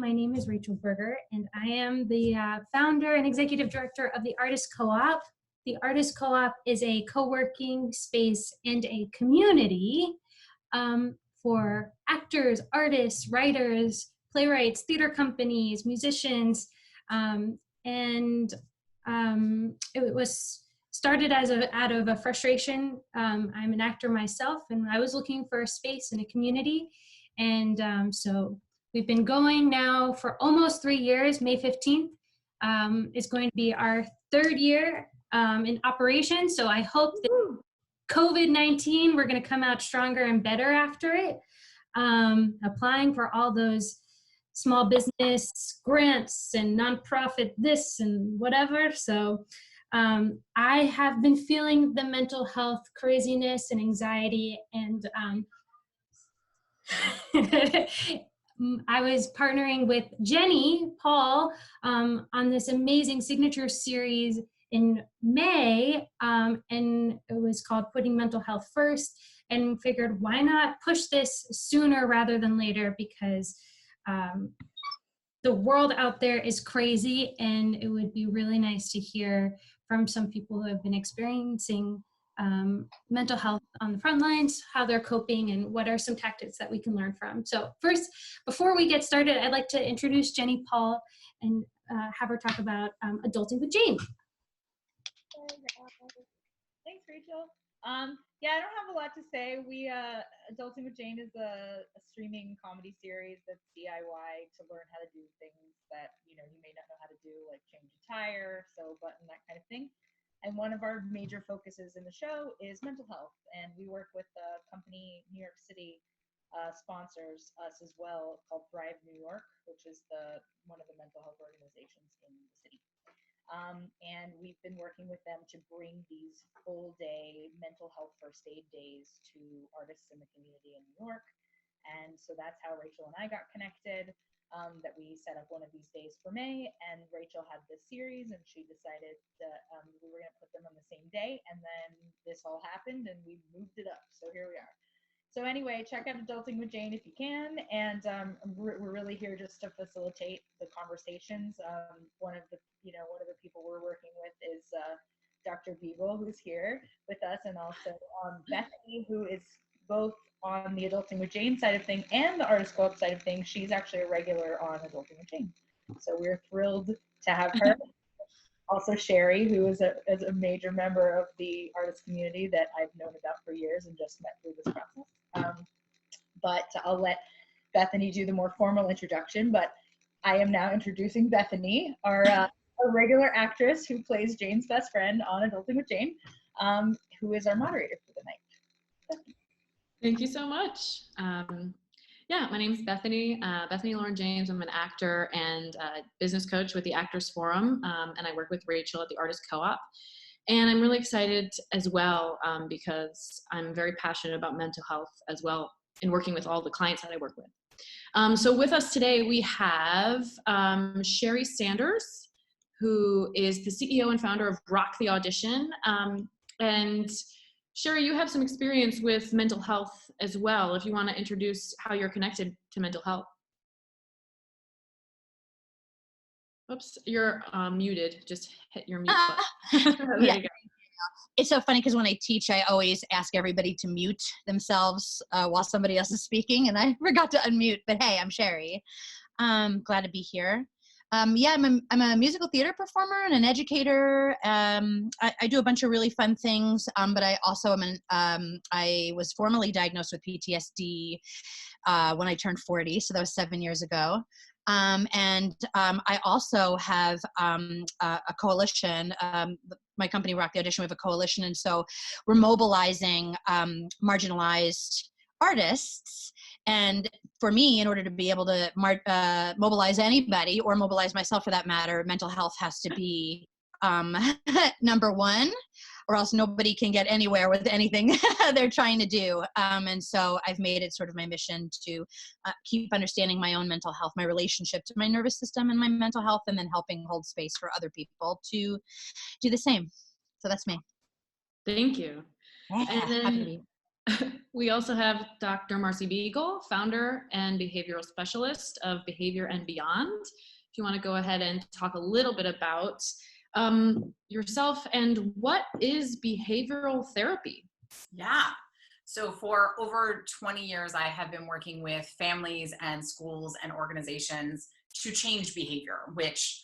My name is Rachel Berger, and I am the founder and executive director of the Artist Co-op. The Artist Co-op is a co-working space and a community for actors, artists, writers, playwrights, theater companies, musicians, and it was started out of a frustration. I'm an actor myself, and I was looking for a space and a community, and so we've been going now for almost 3 years. May 15th is going to be our 3rd year in operation. So I hope that COVID-19, we're going to come out stronger and better after it. Applying for all those small business grants and nonprofit this and whatever. So I have been feeling the mental health craziness and anxiety, and I was partnering with Jenny Paul on this amazing signature series in May, and it was called Putting Mental Health First, and figured why not push this sooner rather than later, because the world out there is crazy, and it would be really nice to hear from some people who have been experiencing mental health on the front lines, how they're coping, and what are some tactics that we can learn from. So first, before we get started, I'd like to introduce Jenny Paul and have her talk about Adulting with Jane. Thanks, Rachel. Yeah, I don't have a lot to say. Adulting with Jane is a streaming comedy series that's DIY to learn how to do things that you may not know how to do, like change a tire, sew a button, that kind of thing. And one of our major focuses in the show is mental health. And we work with a company, New York City, sponsors us as well, called Thrive New York, which is one of the mental health organizations in the city. And we've been working with them to bring these full-day mental health first aid days to artists in the community in New York. And so that's how Rachel and I got connected. That we set up one of these days for May, and Rachel had this series, and she decided that we were going to put them on the same day, and then this all happened, and we moved it up. So here we are. So anyway, check out Adulting with Jane if you can, and we're really here just to facilitate the conversations. One of the people we're working with is Dr. Beigel, who's here with us, and also Bethany, who is both on the Adulting with Jane side of things and the Artist Co-op side of things. She's actually a regular on Adulting with Jane. So we're thrilled to have her. Also Sheri, who is a major member of the artist community that I've known about for years and just met through this process. But I'll let Bethany do the more formal introduction, but I am now introducing Bethany, our regular actress who plays Jane's best friend on Adulting with Jane, who is our moderator for the night. Bethany. Thank you so much. Yeah, my name is Bethany Lauren James. I'm an actor and business coach with the Actors Forum, and I work with Rachel at the Artist Co-op. And I'm really excited as well because I'm very passionate about mental health as well in working with all the clients that I work with. So with us today, we have Sheri Sanders, who is the CEO and founder of Rock The Audition. And Sheri, you have some experience with mental health as well, if you want to introduce how you're connected to mental health. Oops, you're muted. Just hit your mute button. There Yeah. you go. It's so funny because when I teach, I always ask everybody to mute themselves while somebody else is speaking, and I forgot to unmute, but hey, I'm Sheri. Glad to be here. Yeah, I'm a musical theater performer and an educator. I do a bunch of really fun things, but I also I was formally diagnosed with PTSD when I turned 40, so that was 7 years ago. And I also have a coalition. My company, Rock The Audition, we have a coalition, and so we're mobilizing marginalized artists. And for me, in order to be able to mobilize anybody, or mobilize myself for that matter, mental health has to be number one, or else nobody can get anywhere with anything they're trying to do. And so I've made it sort of my mission to keep understanding my own mental health, my relationship to my nervous system and my mental health, and then helping hold space for other people to do the same. So that's me. Thank you. Yeah, And then We also have Dr. Marcie Beigel, founder and behavioral specialist of Behavior and Beyond. If you want to go ahead and talk a little bit about yourself and what is behavioral therapy? Yeah. So for over 20 years, I have been working with families and schools and organizations to change behavior, which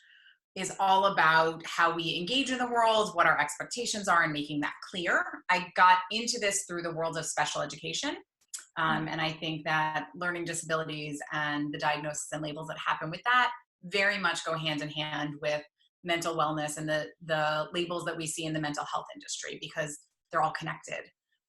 is all about how we engage in the world, what our expectations are, and making that clear. I got into this through the world of special education. And I think that learning disabilities and the diagnosis and labels that happen with that very much go hand in hand with mental wellness and the labels that we see in the mental health industry, because they're all connected.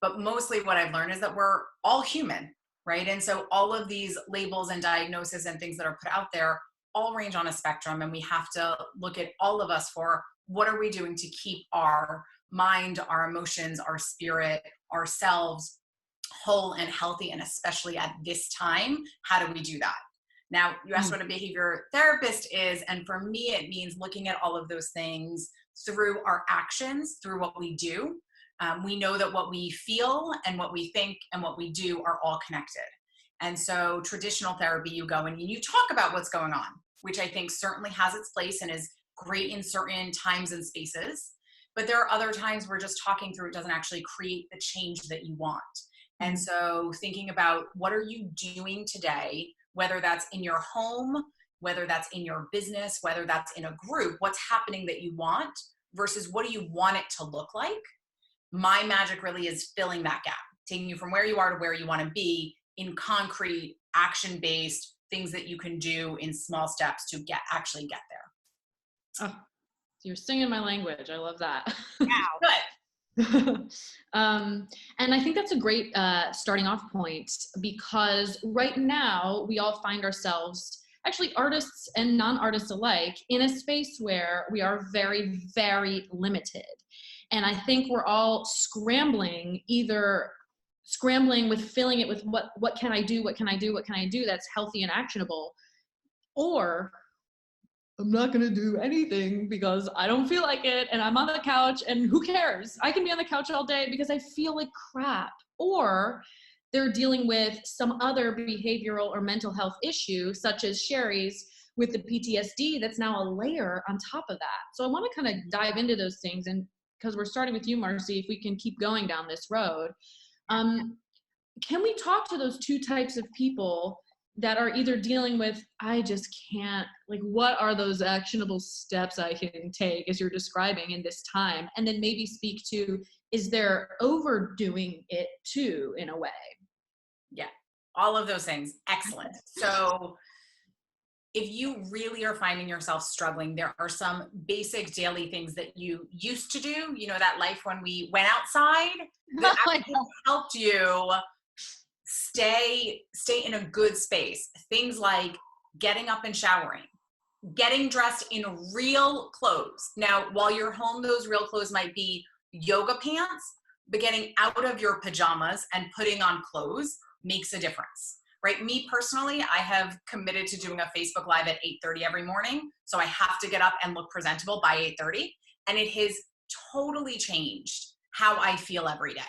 But mostly what I've learned is that we're all human, right? And so all of these labels and diagnoses and things that are put out there all range on a spectrum, and we have to look at all of us for what are we doing to keep our mind, our emotions, our spirit, ourselves whole and healthy, and especially at this time, how do we do that? Now, you asked what a behavior therapist is, and for me, it means looking at all of those things through our actions, through what we do. We know that what we feel and what we think and what we do are all connected. And so traditional therapy, you go and you talk about what's going on, which I think certainly has its place and is great in certain times and spaces. But there are other times where just talking through it doesn't actually create the change that you want. And so thinking about what are you doing today, whether that's in your home, whether that's in your business, whether that's in a group, what's happening that you want versus what do you want it to look like? My magic really is filling that gap, taking you from where you are to where you want to be in concrete, action-based things that you can do in small steps to actually get there. Oh, you're singing my language. I love that. Wow. Good. And I think that's a great starting off point, because right now we all find ourselves, actually artists and non-artists alike, in a space where we are very, very limited. And I think we're all scrambling with filling it with what can I do, what can I do, what can I do that's healthy and actionable, or I'm not going to do anything because I don't feel like it and I'm on the couch and who cares? I can be on the couch all day because I feel like crap. Or they're dealing with some other behavioral or mental health issue, such as Sheri's with the PTSD that's now a layer on top of that. So I want to kind of dive into those things, and because we're starting with you, Marcie, if we can keep going down this road. Can we talk to those two types of people that are either dealing with, I just can't, like, what are those actionable steps I can take as you're describing in this time? And then maybe speak to, is there overdoing it too, in a way? Yeah, all of those things. Excellent. So if you really are finding yourself struggling, there are some basic daily things that you used to do, you know, that life when we went outside that actually helped you stay in a good space. Things like getting up and showering, getting dressed in real clothes. Now, while you're home, those real clothes might be yoga pants, but getting out of your pajamas and putting on clothes makes a difference. Right? Me personally, I have committed to doing a Facebook Live at 8:30 every morning. So I have to get up and look presentable by 8:30. And it has totally changed how I feel every day.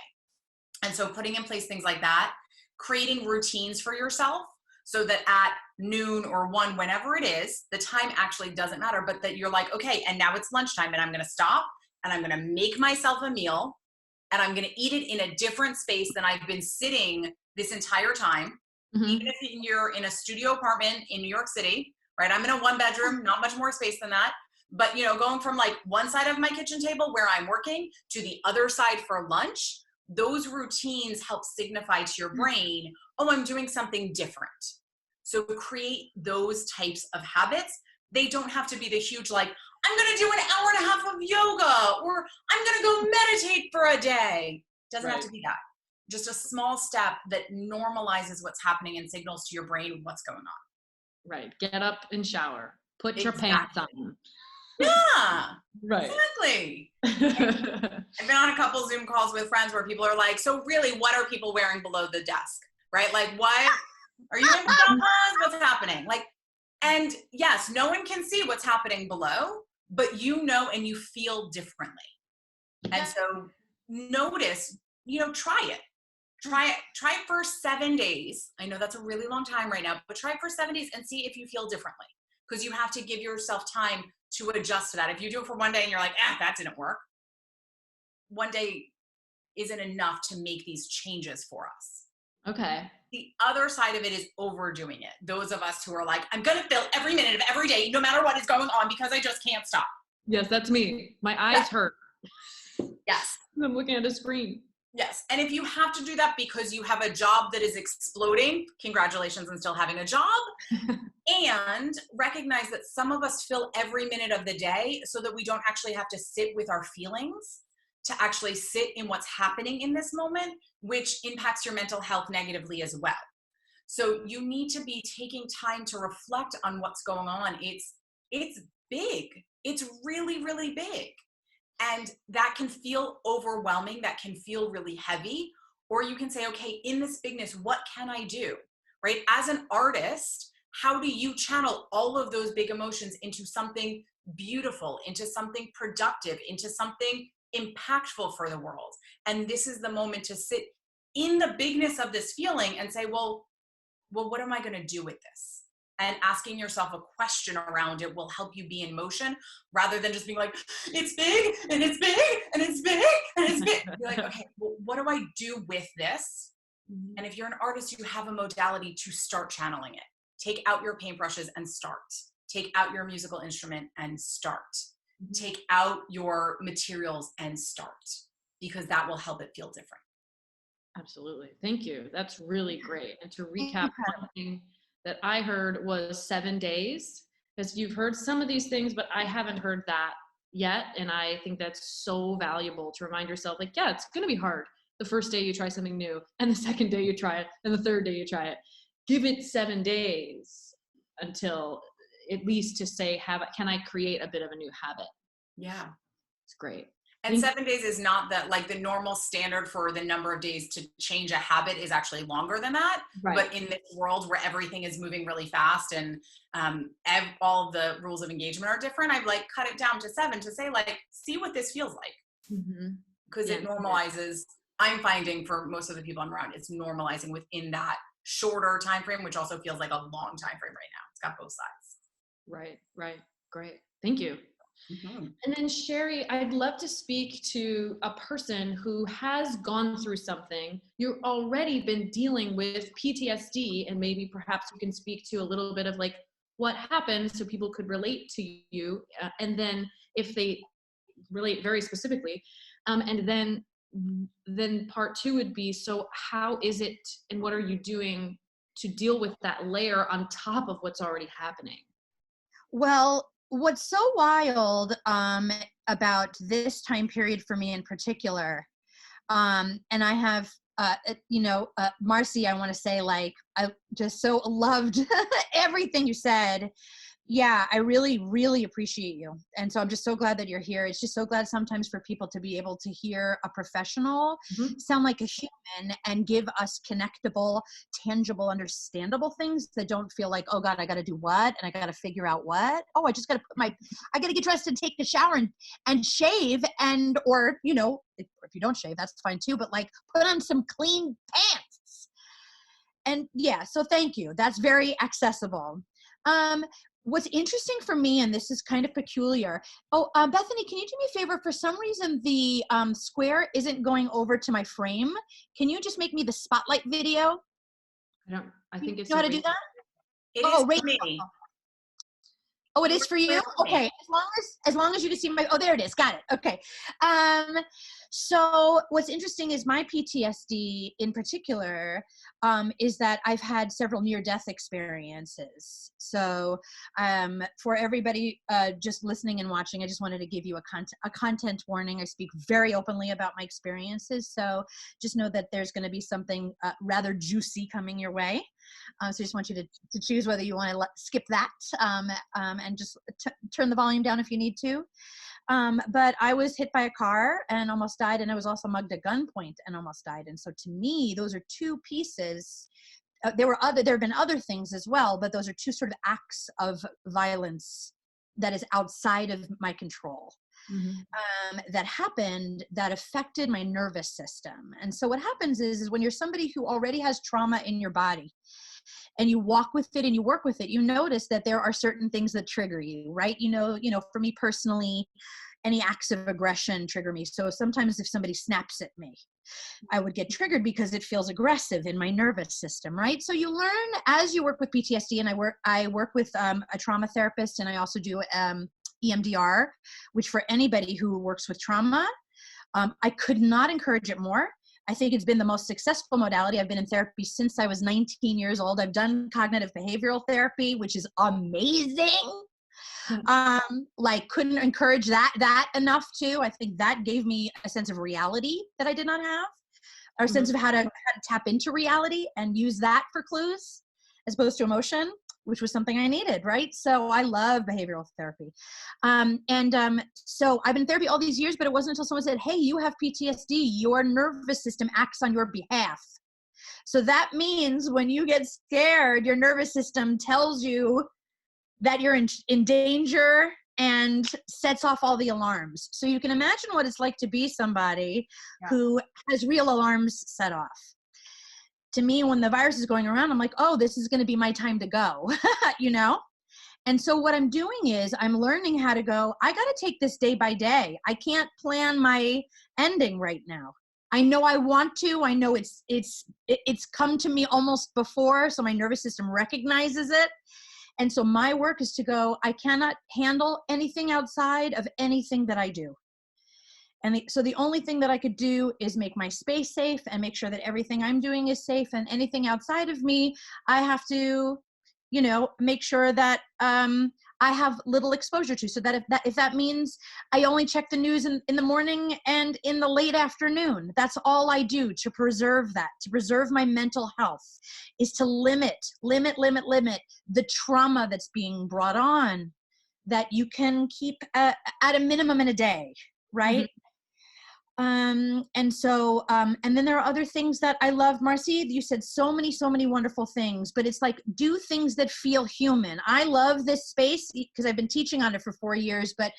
And so putting in place things like that, creating routines for yourself so that at noon or 1, whenever it is, the time actually doesn't matter, but that you're like, okay, and now it's lunchtime and I'm going to stop and I'm going to make myself a meal and I'm going to eat it in a different space than I've been sitting this entire time. Even if you're in a studio apartment in New York City, right? I'm in a 1-bedroom, not much more space than that. But, you know, going from like one side of my kitchen table where I'm working to the other side for lunch, those routines help signify to your brain, oh, I'm doing something different. So create those types of habits. They don't have to be the huge, like, I'm going to do an hour and a half of yoga, or I'm going to go meditate for a day. Doesn't have to be that. Just a small step that normalizes what's happening and signals to your brain what's going on. Right. Get up and shower. Put your pants on. Yeah. Right. Exactly. I've been on a couple Zoom calls with friends where people are like, so really, what are people wearing below the desk? Right? Like, what? Are you in pajamas? What's happening? Like, and yes, no one can see what's happening below, but you know and you feel differently. And so notice, you know, try it. Try it for 7 days. I know that's a really long time right now, but try it for 7 days and see if you feel differently, because you have to give yourself time to adjust to that. If you do it for 1 day and you're like, that didn't work, 1 day isn't enough to make these changes for us. Okay. The other side of it is overdoing it. Those of us who are like, I'm going to fill every minute of every day, no matter what is going on, because I just can't stop. Yes, that's me. My eyes hurt. Yes. I'm looking at a screen. Yes. And if you have to do that because you have a job that is exploding, congratulations on still having a job. And recognize that some of us fill every minute of the day so that we don't actually have to sit with our feelings, to actually sit in what's happening in this moment, which impacts your mental health negatively as well. So you need to be taking time to reflect on what's going on. It's big. It's really, really big. And that can feel overwhelming. That can feel really heavy. Or you can say, okay, in this bigness, what can I do? Right? As an artist, how do you channel all of those big emotions into something beautiful, into something productive, into something impactful for the world? And this is the moment to sit in the bigness of this feeling and say, well, what am I going to do with this? And asking yourself a question around it will help you be in motion, rather than just being like, it's big and it's big and it's big and it's big. Be like, okay, well, what do I do with this? And if you're an artist, you have a modality to start channeling it. Take out your paintbrushes and start. Take out your musical instrument and start. Take out your materials and start, because that will help it feel different. Absolutely. Thank you. That's really great. And to recap, one thing that I heard was 7 days, because you've heard some of these things, but I haven't heard that yet. And I think that's so valuable to remind yourself, like, yeah, it's going to be hard. The first day you try something new, and the second day you try it, and the third day you try it. Give it 7 days until, at least, to say, can I create a bit of a new habit? Yeah. It's great. And 7 days is not that, like, the normal standard for the number of days to change a habit is actually longer than that. Right. But in this world where everything is moving really fast and all the rules of engagement are different, I've like cut it down to 7 to say, like, see what this feels like. Because it normalizes. I'm finding for most of the people I'm around, it's normalizing within that shorter time frame, which also feels like a long time frame right now. It's got both sides. Right. Great. Thank you. And then Sheri, I'd love to speak to a person who has gone through something. You've already been dealing with PTSD, and maybe perhaps you can speak to a little bit of like what happened so people could relate to you. And then if they relate very specifically, and then part 2 would be, so how is it and what are you doing to deal with that layer on top of what's already happening? Well, what's so wild about this time period for me in particular, and I have, Marcie, I want to say, like, I just so loved everything you said. Yeah, I really, really appreciate you. And so I'm just so glad that you're here. It's just so glad sometimes for people to be able to hear a professional sound like a human and give us connectable, tangible, understandable things that don't feel like, oh God, I got to do what? And I got to figure out what? Oh, I just got to I got to get dressed and take a shower and shave or, if you don't shave, that's fine too, but like put on some clean pants. And yeah, so thank you. That's very accessible. What's interesting for me, and this is kind of peculiar. Bethany, can you do me a favor? For some reason, the square isn't going over to my frame. Can you just make me the spotlight video? I think it's. You know how to do that? It is for me. Oh, it is for you? Okay. As long as you can see my, there it is. Got it. Okay. So what's interesting is my PTSD in particular is that I've had several near-death experiences. So for everybody just listening and watching, I just wanted to give you a content warning. I speak very openly about my experiences. So just know that there's going to be something rather juicy coming your way. So I just want you to choose whether you want to skip that and just turn the volume down if you need to. But I was hit by a car and almost died, and I was also mugged at gunpoint and almost died. And so to me, those are two pieces. There have been other things as well, but those are two sort of acts of violence that is outside of my control. that happened that affected my nervous system. And so what happens is when you're somebody who already has trauma in your body and you walk with it and you work with it, you notice that there are certain things that trigger you, right? For me personally, any acts of aggression trigger me. So sometimes if somebody snaps at me, I would get triggered because it feels aggressive in my nervous system, right? So you learn as you work with PTSD, and I work with a trauma therapist, and I also do EMDR, which for anybody who works with trauma, I could not encourage it more. I think it's been the most successful modality. I've been in therapy since I was 19 years old. I've done cognitive behavioral therapy, which is amazing. Couldn't encourage that enough too. I think that gave me a sense of reality that I did not have, or a sense of how to tap into reality and use that for clues as opposed to emotion, which was something I needed, right? So I love behavioral therapy. So I've been in therapy all these years, but it wasn't until someone said, hey, you have PTSD, your nervous system acts on your behalf. So that means when you get scared, your nervous system tells you that you're in danger and sets off all the alarms. So you can imagine what it's like to be somebody who has real alarms set off. To me, when the virus is going around, I'm like, oh, this is going to be my time to go, And so what I'm doing is I'm learning how to go, I got to take this day by day. I can't plan my ending right now. I know I want to. I know it's come to me almost before, so my nervous system recognizes it. And so my work is to go, I cannot handle anything outside of anything that I do. And so the only thing that I could do is make my space safe and make sure that everything I'm doing is safe, and anything outside of me, I have to, make sure that I have little exposure to, so that if that means I only check the news in the morning and in the late afternoon, that's all I do to preserve that, to preserve my mental health, is to limit the trauma that's being brought on that you can keep at a minimum in a day, right? And then there are other things that I love. Marcie, you said so many wonderful things, but it's like, do things that feel human. I love this space because I've been teaching on it for 4 years, but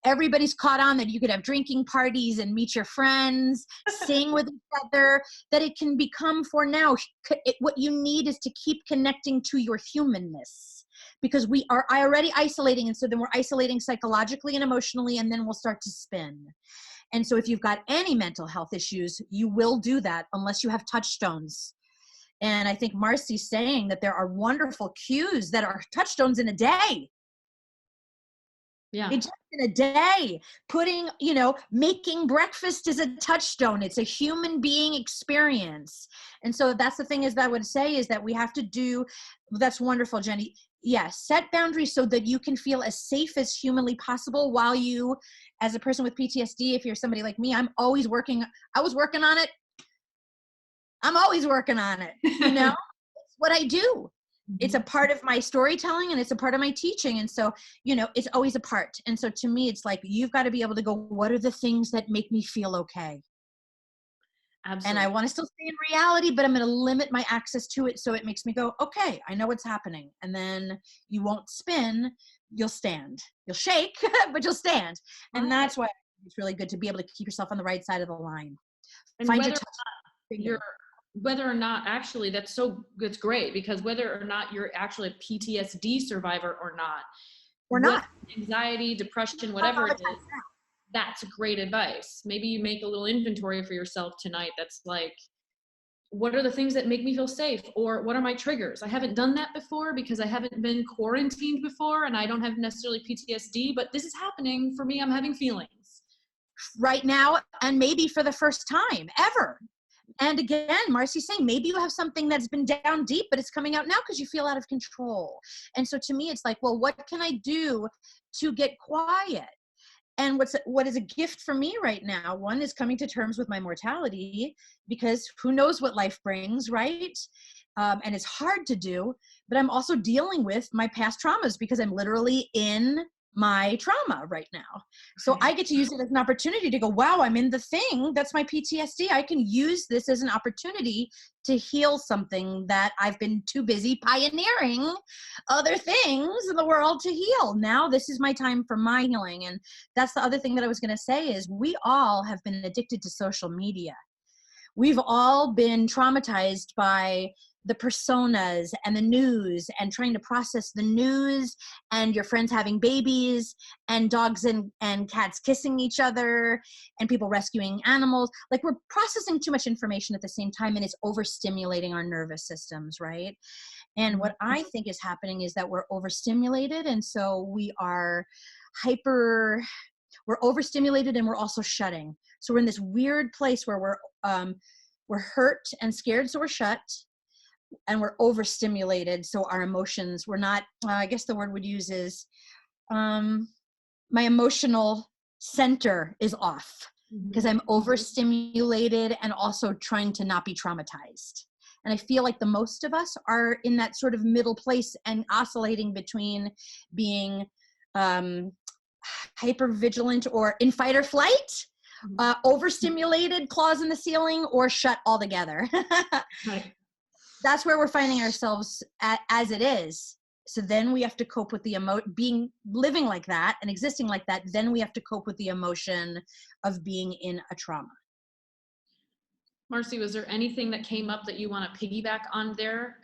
everybody's caught on that you could have drinking parties and meet your friends, sing with each other, that it can become, for now, what you need is to keep connecting to your humanness. Because we are already isolating, and so then we're isolating psychologically and emotionally, and then we'll start to spin. And so if you've got any mental health issues, you will do that unless you have touchstones. And I think Marcie's saying that there are wonderful cues that are touchstones in a day. Yeah. It's just in a day. Making breakfast is a touchstone. It's a human being experience. And so that's the thing is that I would say is that we have to do, that's wonderful, Jenny. Yes, set boundaries so that you can feel as safe as humanly possible while you, as a person with PTSD, if you're somebody like me, I'm always working. I was working on it. I'm always working on it. It's what I do. It's a part of my storytelling and it's a part of my teaching. And so, it's always a part. And so to me, it's like, you've got to be able to go, what are the things that make me feel okay? Absolutely. And I want to still stay in reality, but I'm going to limit my access to it. So it makes me go, okay, I know what's happening. And then you won't spin, you'll stand. You'll shake, but you'll stand. And that's why it's really good to be able to keep yourself on the right side of the line. And whether or not actually that's great, because whether or not you're actually a PTSD survivor or not, anxiety, depression, whatever it is, that's great advice. Maybe you make a little inventory for yourself tonight. That's like, what are the things that make me feel safe? Or what are my triggers? I haven't done that before because I haven't been quarantined before and I don't have necessarily PTSD, but this is happening for me. I'm having feelings right now, and maybe for the first time ever. And again, Marcie's saying, maybe you have something that's been down deep, but it's coming out now because you feel out of control. And so to me, it's like, well, what can I do to get quiet? And what is a gift for me right now, one is coming to terms with my mortality, because who knows what life brings, right? And it's hard to do, but I'm also dealing with my past traumas because I'm literally in my trauma right now. So I get to use it as an opportunity to go, wow, I'm in the thing. That's my PTSD. I can use this as an opportunity to heal something that I've been too busy pioneering other things in the world to heal. Now this is my time for my healing. And that's the other thing that I was going to say is we all have been addicted to social media. We've all been traumatized by the personas and the news and trying to process the news and your friends having babies and dogs and cats kissing each other and people rescuing animals. Like we're processing too much information at the same time and it's overstimulating our nervous systems, right? And what I think is happening is that we're overstimulated. And so we're overstimulated and we're also shutting. So we're in this weird place where we're hurt and scared, so we're shut, and we're overstimulated. So our emotions, we're not, I guess the word we'd use is, my emotional center is off because I'm overstimulated and also trying to not be traumatized. And I feel like the most of us are in that sort of middle place and oscillating between being hypervigilant or in fight or flight, overstimulated, claws in the ceiling, or shut altogether. Right. That's where we're finding ourselves as it is. So then we have to cope with the living like that and existing like that. Then we have to cope with the emotion of being in a trauma. Marcie, was there anything that came up that you want to piggyback on there?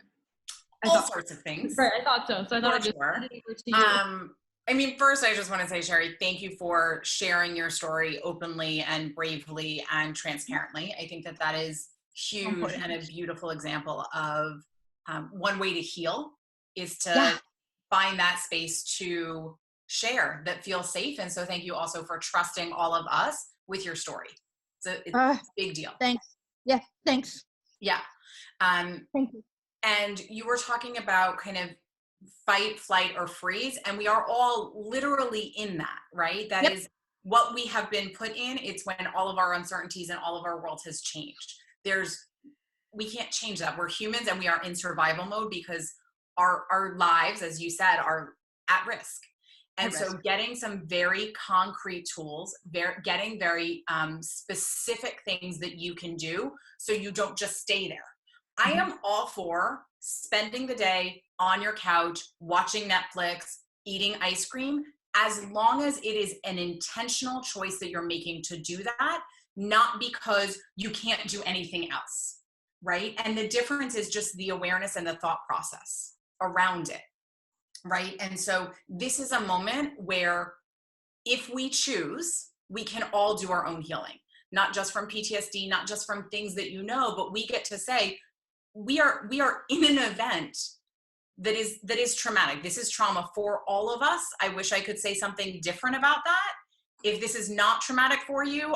All sorts of things. Right, I thought so. So I thought I'd just Sure. hand it over to you. I mean, first, I just want to say, Sheri, thank you for sharing your story openly and bravely and transparently. I think that is huge and a beautiful example of one way to heal is to find that space to share that feels safe. And so thank you also for trusting all of us with your story. It's a big deal. Thanks. Yeah, thanks. Yeah. Thank you. And you were talking about kind of fight, flight, or freeze. And we are all literally in that, right? That is what we have been put in. It's when all of our uncertainties and all of our world has changed. We can't change that. We're humans and we are in survival mode because our lives, as you said, are at risk. And so getting some very concrete tools, getting very specific things that you can do so you don't just stay there. I am all for spending the day on your couch, watching Netflix, eating ice cream, as long as it is an intentional choice that you're making to do that, not because you can't do anything else, right? And the difference is just the awareness and the thought process around it, right? And so this is a moment where if we choose, we can all do our own healing, not just from PTSD, not just from things that you know, but we get to say, we are in an event that is traumatic. This is trauma for all of us. I wish I could say something different about that. If this is not traumatic for you,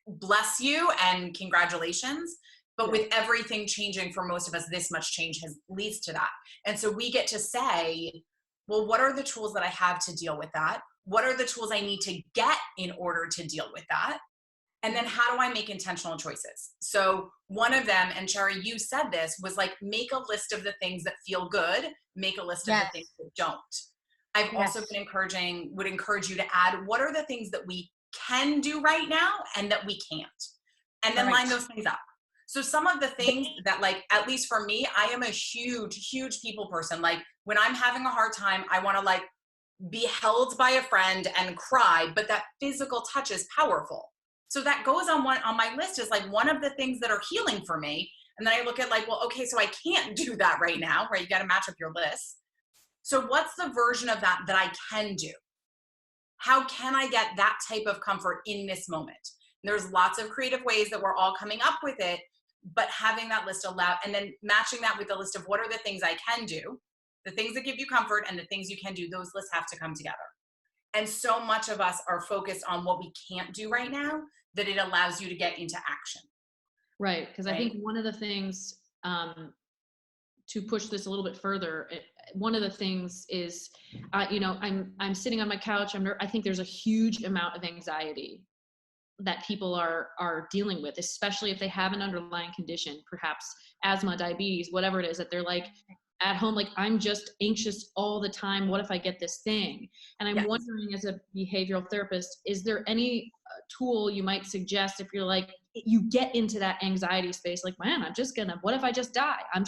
bless you and congratulations. But with everything changing for most of us, this much change leads to that. And so we get to say, well, what are the tools that I have to deal with that? What are the tools I need to get in order to deal with that? And then how do I make intentional choices? So one of them, and Sheri, you said this, was like, make a list of the things that feel good, make a list of the things that don't. I've also would encourage you to add, what are the things that we can do right now and that we can't? And then line those things up. So some of the things that, like, at least for me, I am a huge, huge people person. Like when I'm having a hard time, I want to like be held by a friend and cry, but that physical touch is powerful. So that goes on my list is like one of the things that are healing for me. And then I look at like, well, okay, so I can't do that right now, right? You got to match up your list. So what's the version of that I can do? How can I get that type of comfort in this moment? And there's lots of creative ways that we're all coming up with it, but having that list and then matching that with a list of what are the things I can do, the things that give you comfort and the things you can do, those lists have to come together. And so much of us are focused on what we can't do right now that it allows you to get into action. Right, because I think one of the things to push this a little bit further, one of the things is, I'm sitting on my couch. I think there's a huge amount of anxiety that people are dealing with, especially if they have an underlying condition, perhaps asthma, diabetes, whatever it is, that they're like, at home, like I'm just anxious all the time. What if I get this thing? And I'm Yes. wondering, as a behavioral therapist, is there any tool you might suggest if you're like, you get into that anxiety space, like, man, what if I just die? I'm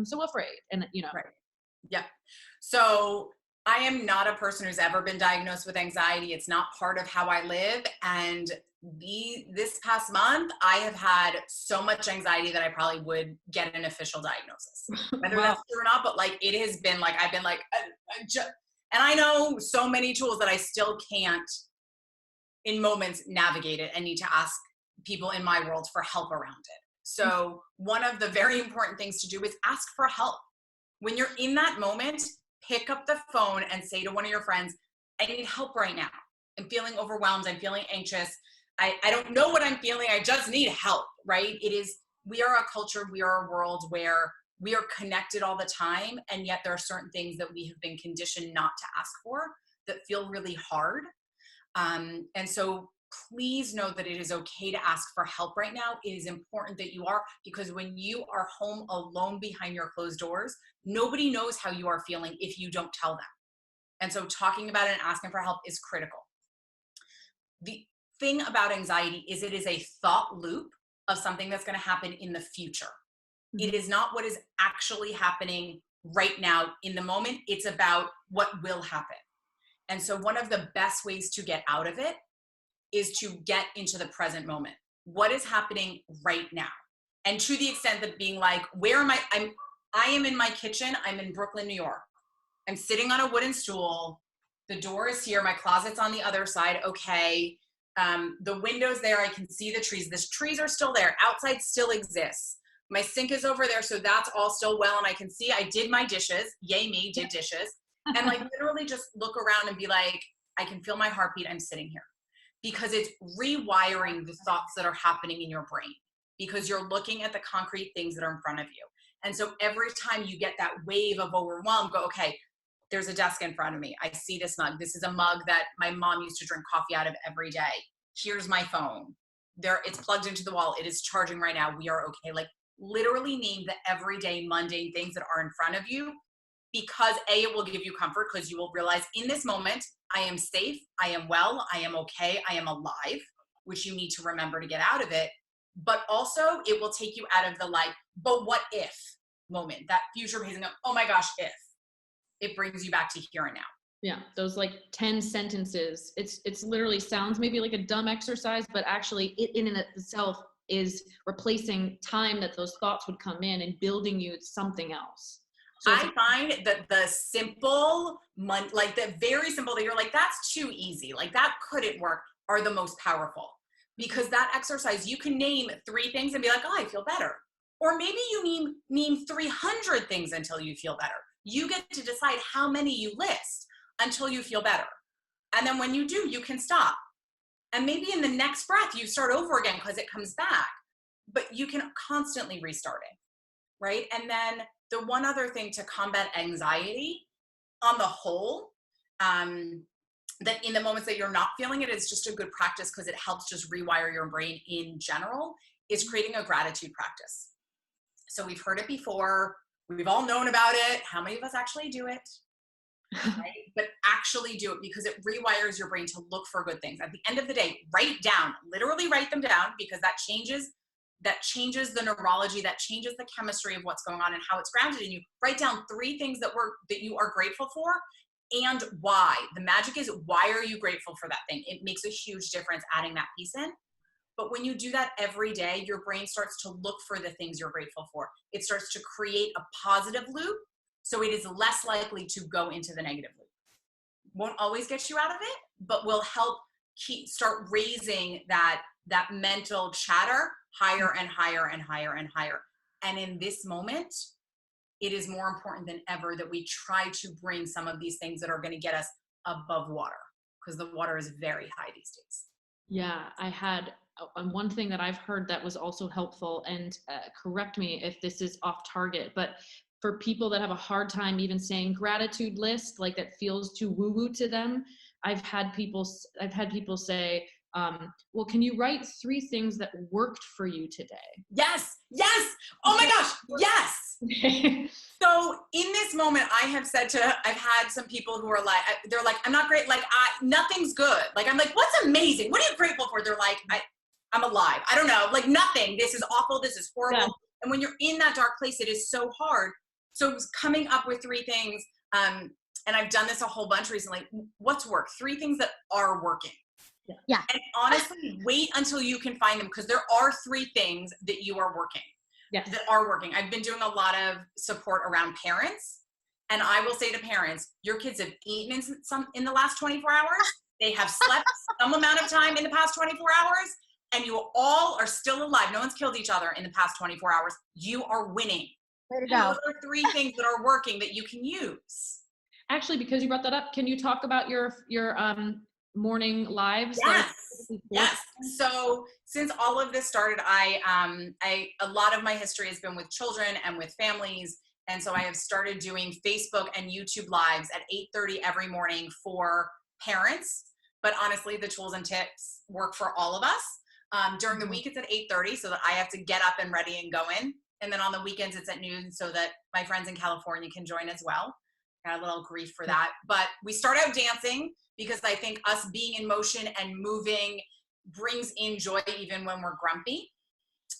so afraid. And Right. Yeah. So I am not a person who's ever been diagnosed with anxiety. It's not part of how I live. And this past month, I have had so much anxiety that I probably would get an official diagnosis. Whether Wow. that's true or not, but like it has been like, I've been like, and I know so many tools that I still can't in moments navigate it and need to ask people in my world for help around it. So one of the very important things to do is ask for help. When you're in that moment, pick up the phone and say to one of your friends, I need help right now. I'm feeling overwhelmed. I'm feeling anxious. I don't know what I'm feeling. I just need help, right? We are a culture, we are a world where we are connected all the time. And yet there are certain things that we have been conditioned not to ask for that feel really hard. And so please know that it is okay to ask for help right now. It is important that you are, because when you are home alone behind your closed doors, nobody knows how you are feeling if you don't tell them. And so talking about it and asking for help is critical. The thing about anxiety is it is a thought loop of something that's going to happen in the future. Mm-hmm. It is not what is actually happening right now in the moment. It's about what will happen. And so one of the best ways to get out of it is to get into the present moment. What is happening right now? And to the extent that being like, where am I? I am in my kitchen. I'm in Brooklyn, New York. I'm sitting on a wooden stool. The door is here. My closet's on the other side. Okay. The window's there. I can see the trees. The trees are still there. Outside still exists. My sink is over there. So that's all still well. And I can see I did my dishes. Yay me, did dishes. And like literally just look around and be like, I can feel my heartbeat. I'm sitting here. Because it's rewiring the thoughts that are happening in your brain. Because you're looking at the concrete things that are in front of you. And so every time you get that wave of overwhelm, go, okay, there's a desk in front of me. I see this mug. This is a mug that my mom used to drink coffee out of every day. Here's my phone. It's plugged into the wall. It is charging right now. We are okay. Like literally name the everyday mundane things that are in front of you, because it will give you comfort, because you will realize in this moment, I am safe. I am well. I am okay. I am alive, which you need to remember to get out of it. But also it will take you out of the like, but what if moment, that future pacing of, oh my gosh, if. It brings you back to here and now. Yeah, those like 10 sentences. It's literally sounds maybe like a dumb exercise, but actually it in and of itself is replacing time that those thoughts would come in and building you something else. So I find that the simple, like the very simple that you're like, that's too easy, like that couldn't work, are the most powerful. Because that exercise, you can name 3 things and be like, oh, I feel better. Or maybe you name 300 things until you feel better. You get to decide how many you list until you feel better. And then when you do, you can stop. And maybe in the next breath, you start over again because it comes back. But you can constantly restart it, right? And then the one other thing to combat anxiety on the whole, that in the moments that you're not feeling it, it's just a good practice because it helps just rewire your brain in general, is creating a gratitude practice. So we've heard it before. We've all known about it. How many of us actually do it? Right? But actually do it, because it rewires your brain to look for good things. At the end of the day, literally write them down, because that changes the neurology, that changes the chemistry of what's going on and how it's grounded in you. Write down 3 things that you are grateful for and why. The magic is, why are you grateful for that thing? It makes a huge difference adding that piece in. But when you do that every day, your brain starts to look for the things you're grateful for. It starts to create a positive loop, so it is less likely to go into the negative loop. Won't always get you out of it, but will help start raising that mental chatter higher and higher and higher and higher. And in this moment, it is more important than ever that we try to bring some of these things that are going to get us above water, because the water is very high these days. Yeah, I had one thing that I've heard that was also helpful, and correct me if this is off target, but for people that have a hard time even saying gratitude list, like that feels too woo-woo to them, I've had people say, well, can you write 3 things that worked for you today? Yes. Oh my gosh. Yes. So in this moment, I've had some people who are like, they're like, I'm not great. Like, nothing's good. Like, I'm like, what's amazing? What are you grateful for? They're like, I'm alive. I don't know. Like, nothing. This is awful. This is horrible. Yeah. And when you're in that dark place, it is so hard. So coming up with 3 things, and I've done this a whole bunch recently. What's worked? 3 things that are working. Yeah. And honestly, wait until you can find them, because there are 3 things that you are working. Yes. That are working. I've been doing a lot of support around parents, and I will say to parents, your kids have eaten in the last 24 hours. They have slept some amount of time in the past 24 hours, and you all are still alive. No one's killed each other in the past 24 hours. You are winning. Way to go. Those are 3 things that are working that you can use. Actually, because you brought that up, can you talk about your morning lives? Yes. So since all of this started, a lot of my history has been with children and with families. And so I have started doing Facebook and YouTube lives at 8:30 every morning for parents. But honestly, the tools and tips work for all of us. During the week, it's at 8:30 so that I have to get up and ready and go in. And then on the weekends, it's at noon so that my friends in California can join as well. Got a little grief for that. But we start out dancing, because I think us being in motion and moving brings in joy even when we're grumpy.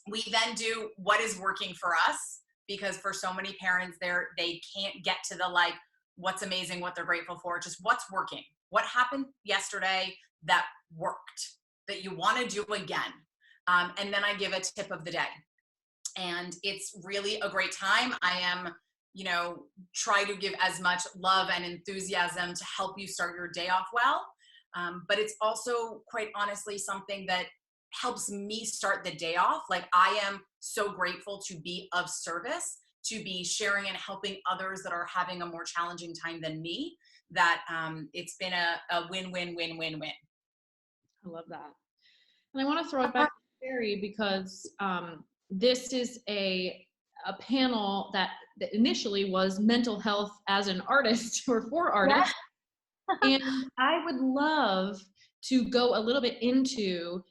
We then do what is working for us, because for so many parents, they can't get to the like, what's amazing, what they're grateful for, just what's working. What happened yesterday that worked, that you want to do again. And then I give a tip of the day. And it's really a great time. I am, try to give as much love and enthusiasm to help you start your day off well. But it's also, quite honestly, something that helps me start the day off. Like, I am so grateful to be of service, to be sharing and helping others that are having a more challenging time than me, that it's been a win-win-win-win-win. I love that. And I want to throw it back to Sheri, because this is a panel that initially was mental health as an artist or for artists. And I would love to go a little bit into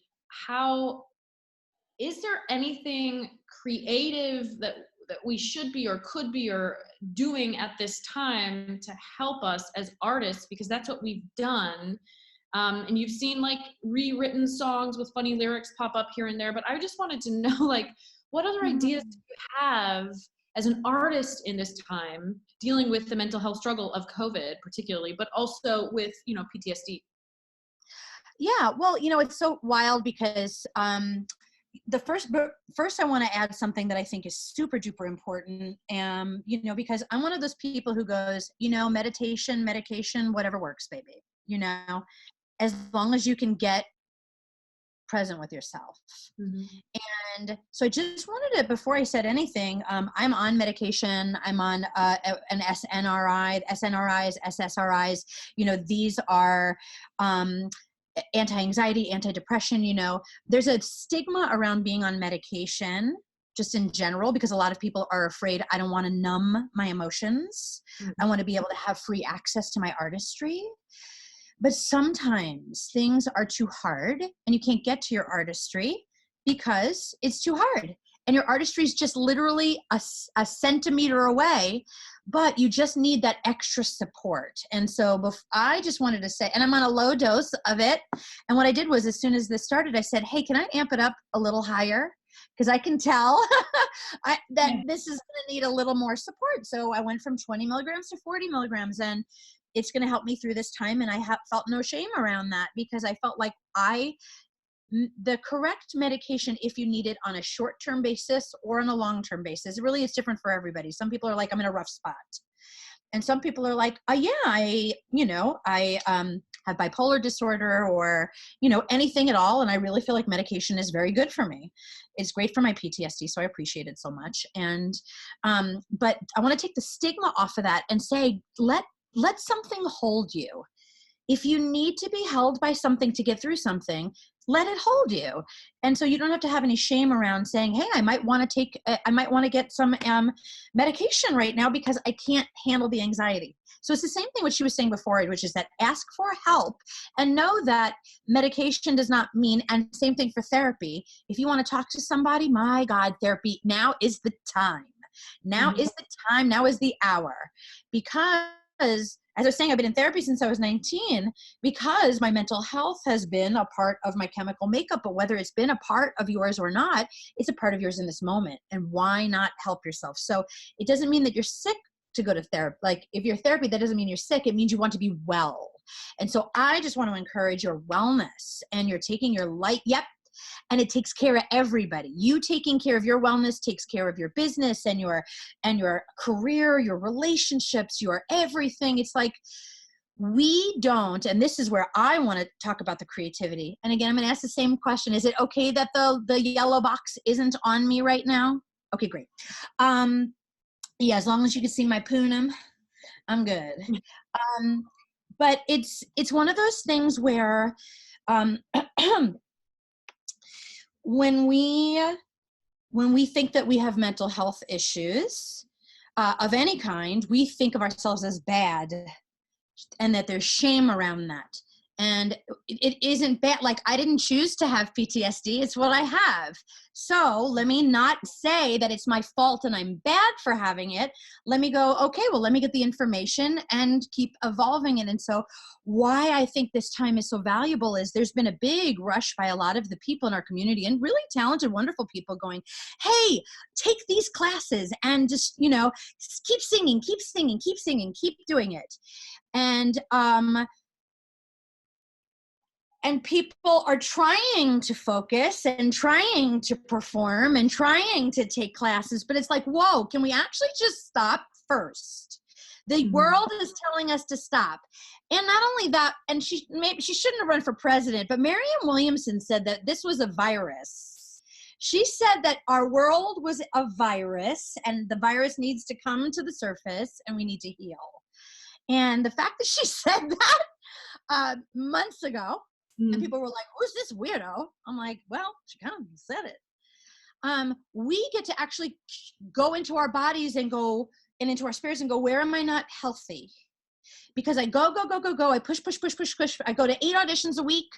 is there anything creative that we should be or could be or doing at this time to help us as artists, because that's what we've done. And you've seen like rewritten songs with funny lyrics pop up here and there, but I just wanted to know, like, what other ideas do you have as an artist in this time, dealing with the mental health struggle of COVID particularly, but also with, PTSD? Yeah, well, it's so wild because first I want to add something that I think is super duper important. Because I'm one of those people who goes, meditation, medication, whatever works, baby. As long as you can get present with yourself. Mm-hmm. And so I just wanted to, before I said anything, I'm on medication. I'm on an SNRIs, SSRIs. These are anti-anxiety, antidepression. There's a stigma around being on medication just in general, because a lot of people are afraid, I don't want to numb my emotions. Mm-hmm. I want to be able to have free access to my artistry. But sometimes things are too hard and you can't get to your artistry because it's too hard. And your artistry is just literally a centimeter away, but you just need that extra support. And so I just wanted to say, and I'm on a low dose of it. And what I did was, as soon as this started, I said, hey, can I amp it up a little higher? Because I can tell that this is going to need a little more support. So I went from 20 milligrams to 40 milligrams, and it's going to help me through this time. And I felt no shame around that, because I felt like the correct medication, if you need it on a short-term basis or on a long-term basis, really is different for everybody. Some people are like, I'm in a rough spot. And some people are like, I have bipolar disorder, or, anything at all. And I really feel like medication is very good for me. It's great for my PTSD. So I appreciate it so much. And, but I want to take the stigma off of that and say, let something hold you. If you need to be held by something to get through something, let it hold you. And so you don't have to have any shame around saying, hey, I might want to get some medication right now because I can't handle the anxiety. So it's the same thing what she was saying before, which is that ask for help and know that medication does not mean, and same thing for therapy. If you want to talk to somebody, my God, therapy, now is the time. Now is the time, now is the hour. Because, as I was saying, I've been in therapy since I was 19 because my mental health has been a part of my chemical makeup. But whether it's been a part of yours or not, it's a part of yours in this moment. And why not help yourself? So it doesn't mean that you're sick to go to therapy. Like if you're therapy, that doesn't mean you're sick. It means you want to be well. And so I just want to encourage your wellness, and you're taking your light. Yep. And it takes care of everybody. You taking care of your wellness takes care of your business and your career, your relationships, your everything. It's like we don't, and this is where I want to talk about the creativity. And again, I'm going to ask the same question. Is it okay that the yellow box isn't on me right now? Okay, great. Yeah, as long as you can see my poonum, I'm good. But it's one of those things where when we think that we have mental health issues of any kind, we think of ourselves as bad, and that there's shame around that. And it isn't bad. Like, I didn't choose to have PTSD. It's what I have. So let me not say that it's my fault and I'm bad for having it. Let me go, okay, well, let me get the information and keep evolving it. And so why I think this time is so valuable is there's been a big rush by a lot of the people in our community, and really talented, wonderful people, going, hey, take these classes and just, keep singing, keep doing it. And people are trying to focus and trying to perform and trying to take classes, but it's like, whoa, can we actually just stop first? The world is telling us to stop. And not only that, and she shouldn't have run for president, but Marianne Williamson said that this was a virus. She said that our world was a virus, and the virus needs to come to the surface, and we need to heal. And the fact that she said that months ago, and people were like, who's this weirdo? I'm like, well, she kind of said it. We get to actually go into our bodies and go, and into our spirits and go, where am I not healthy? Because I go. I push. I go to 8 auditions a week.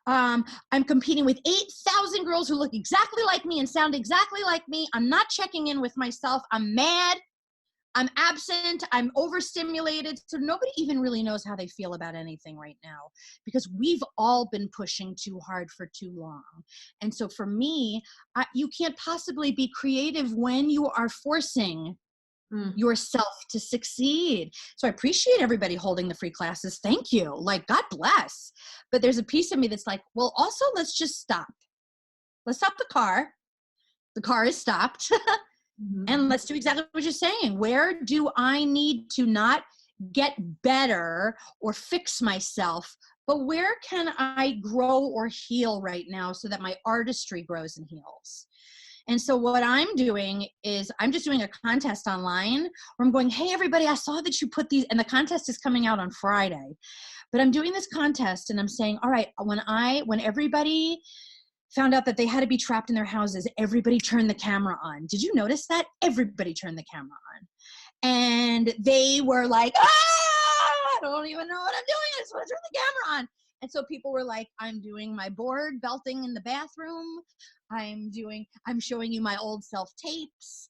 I'm competing with 8,000 girls who look exactly like me and sound exactly like me. I'm not checking in with myself. I'm mad. I'm absent, I'm overstimulated. So nobody even really knows how they feel about anything right now, because we've all been pushing too hard for too long. And so for me, you can't possibly be creative when you are forcing yourself to succeed. So I appreciate everybody holding the free classes. Thank you. Like, God bless. But there's a piece of me that's like, well, also let's just stop. Let's stop the car. The car is stopped. And let's do exactly what you're saying. Where do I need to not get better or fix myself, but where can I grow or heal right now so that my artistry grows and heals? And so what I'm doing is I'm just doing a contest online where I'm going, hey, everybody, I saw that you put these, and the contest is coming out on Friday. But I'm doing this contest and I'm saying, all right, when everybody found out that they had to be trapped in their houses, everybody turned the camera on. Did you notice that? Everybody turned the camera on. And they were like, I don't even know what I'm doing. I just want to turn the camera on. And so people were like, I'm doing my board belting in the bathroom. I'm showing you my old self-tapes,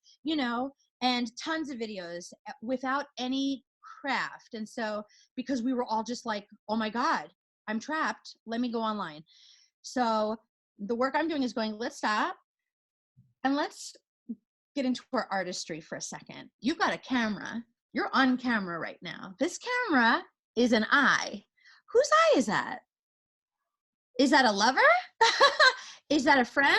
and tons of videos without any craft. And so, because we were all just like, oh my God, I'm trapped. Let me go online. So the work I'm doing is going, let's stop and let's get into our artistry for a second. You've got a camera. You're on camera right now. This camera is an eye. Whose eye is that? Is that a lover? Is that a friend?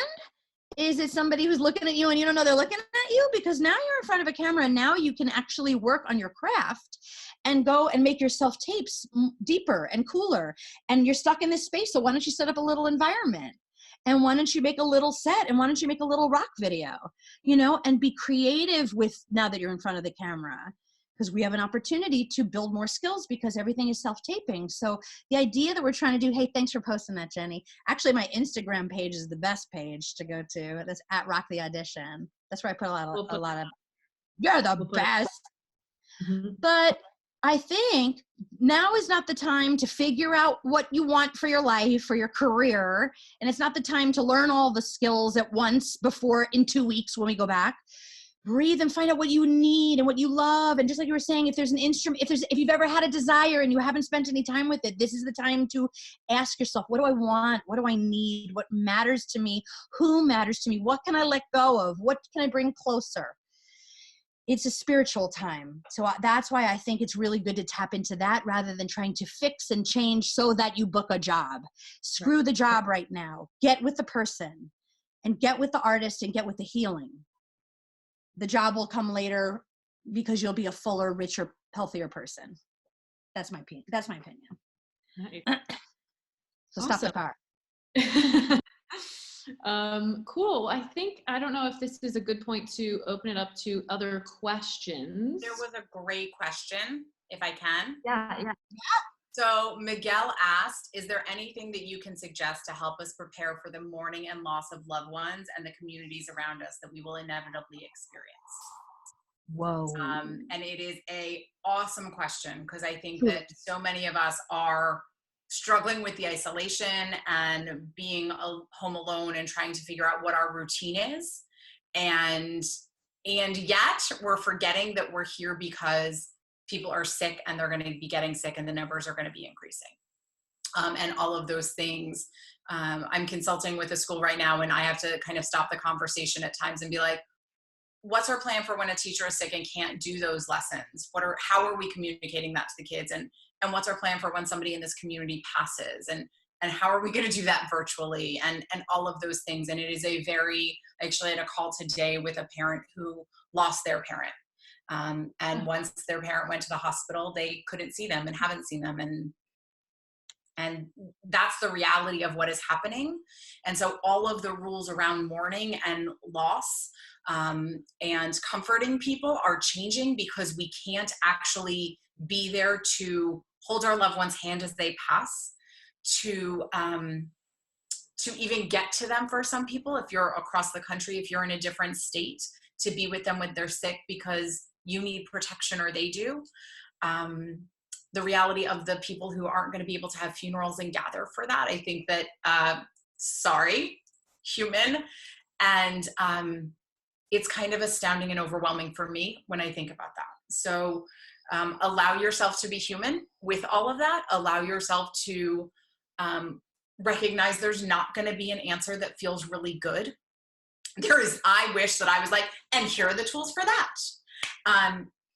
Is it somebody who's looking at you and you don't know they're looking at you? Because now you're in front of a camera and now you can actually work on your craft and go and make your self-tapes deeper and cooler. And you're stuck in this space. So why don't you set up a little environment? And why don't you make a little set? And why don't you make a little rock video, and be creative with, now that you're in front of the camera, because we have an opportunity to build more skills because everything is self-taping. So the idea that we're trying to do, hey, thanks for posting that, Jenny. Actually, my Instagram page is the best page to go to. That's at Rock The Audition. That's where I put a lot of, you're the best. But I think now is not the time to figure out what you want for your life, for your career. And it's not the time to learn all the skills at once before in 2 weeks when we go back. Breathe and find out what you need and what you love. And just like you were saying, if there's an instrument, if you've ever had a desire and you haven't spent any time with it, this is the time to ask yourself, what do I want? What do I need? What matters to me? Who matters to me? What can I let go of? What can I bring closer? It's a spiritual time. So that's why I think it's really good to tap into that rather than trying to fix and change so that you book a job. Screw the job right now. Get with the person and get with the artist and get with the healing. The job will come later because you'll be a fuller, richer, healthier person. That's my opinion. Nice. So stop the car. Cool. I don't know if this is a good point to open it up to other questions. There was a great question, if I can. Yeah. So Miguel asked, is there anything that you can suggest to help us prepare for the mourning and loss of loved ones and the communities around us that we will inevitably experience? Whoa. And it is a awesome question because I think that so many of us are struggling with the isolation and being home alone and trying to figure out what our routine is. And yet we're forgetting that we're here because people are sick and they're going to be getting sick and the numbers are going to be increasing. And all of those things. I'm consulting with a school right now and I have to kind of stop the conversation at times and be like, what's our plan for when a teacher is sick and can't do those lessons? How are we communicating that to the kids? And what's our plan for when somebody in this community passes? And how are we going to do that virtually? And all of those things. And it is I actually had a call today with a parent who lost their parent. And once their parent went to the hospital, they couldn't see them and haven't seen them. And that's the reality of what is happening. And so all of the rules around mourning and loss and comforting people are changing because we can't actually be there to hold our loved one's hand as they pass, to even get to them for some people, if you're across the country, if you're in a different state, to be with them when they're sick because you need protection or they do. The reality of the people who aren't going to be able to have funerals and gather for that, I think that, human. And it's kind of astounding and overwhelming for me when I think about that. So allow yourself to be human with all of that. Allow yourself to recognize there's not going to be an answer that feels really good. I wish that I was like, and here are the tools for that.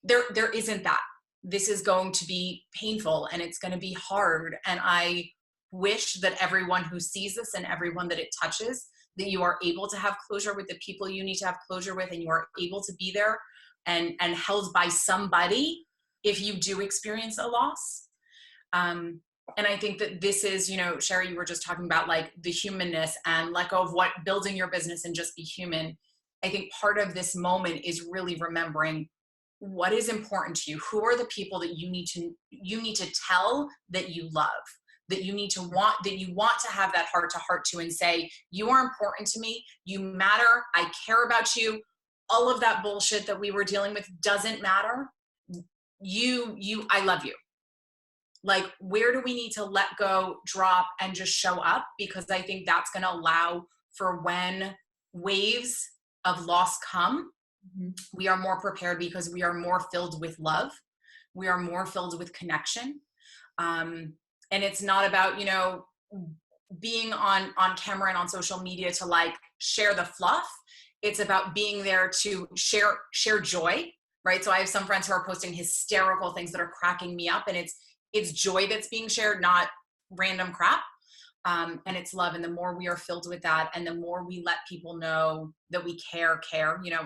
There isn't that. This is going to be painful and it's going to be hard. And I wish that everyone who sees this and everyone that it touches, that you are able to have closure with the people you need to have closure with, and you are able to be there and held by somebody if you do experience a loss. And I think that this is, Sheri, you were just talking about like the humanness and let go of what building your business and just be human. I think part of this moment is really remembering what is important to you. Who are the people that you need to tell that you love, that you want to have that heart to heart to and say, you are important to me. You matter. I care about you. All of that bullshit that we were dealing with doesn't matter. I love you. Like, where do we need to let go, drop, and just show up? Because I think that's going to allow for when waves of loss come, we are more prepared because we are more filled with love. We are more filled with connection. And it's not about, being on camera and on social media to like share the fluff. It's about being there to share joy, right? So I have some friends who are posting hysterical things that are cracking me up, and it's joy that's being shared, not random crap. And it's love. And the more we are filled with that, and the more we let people know that we care,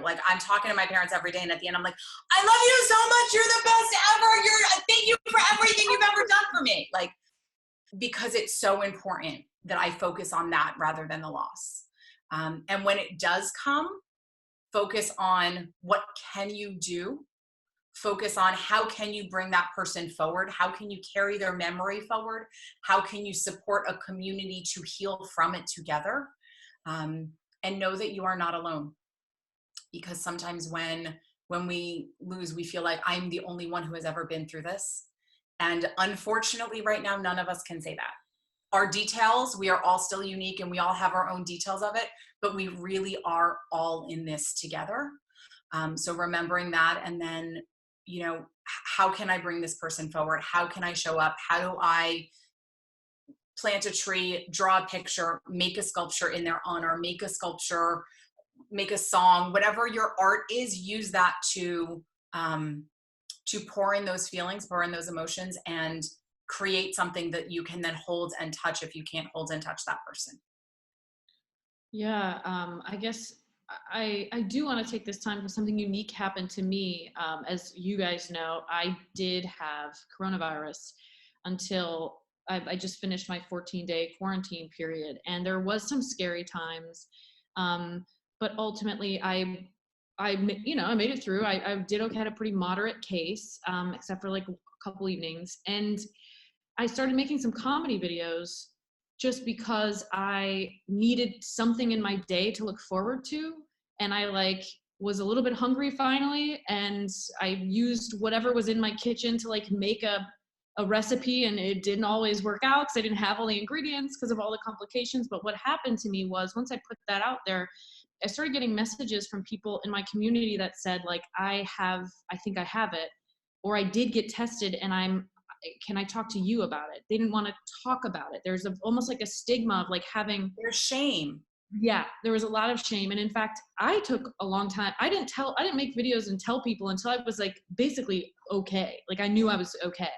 like I'm talking to my parents every day, and at the end I'm like, I love you so much. You're the best ever. Thank you for everything you've ever done for me. Like, because it's so important that I focus on that rather than the loss. And when it does come, focus on what can you do? Focus on how can you bring that person forward? How can you carry their memory forward? How can you support a community to heal from it together? And know that you are not alone. Because sometimes when When we lose, we feel like I'm the only one who has ever been through this. And unfortunately, right now, none of us can say that. Our details, we are all still unique and we all have our own details of it, but we really are all in this together. So remembering that, and then, you know, how can I bring this person forward? How can I show up? How do I plant a tree, draw a picture, make a sculpture in their honor, make a sculpture, make a song, whatever your art is, use that to pour in those feelings, pour in those emotions, and create something that you can then hold and touch if you can't hold and touch that person. Yeah, I guess I do want to take this time because something unique happened to me. As you guys know, I did have coronavirus until I just finished my 14-day quarantine period, and there was some scary times, but ultimately I made it through. I did okay, had a pretty moderate case, except for like a couple evenings, and I started making some comedy videos just because I needed something in my day to look forward to. And I like was a little bit hungry finally. And I used whatever was in my kitchen to like make a recipe, and it didn't always work out because I didn't have all the ingredients because of all the complications. But what happened to me was once I put that out there, I started getting messages from people in my community that said like, I think I have it, or I did get tested and can I talk to you about it? They didn't want to talk about it. There's almost like a stigma of like having. There's shame. Yeah, there was a lot of shame. And in fact, I took a long time. I didn't make videos and tell people until I was like basically okay. Like I knew I was okay.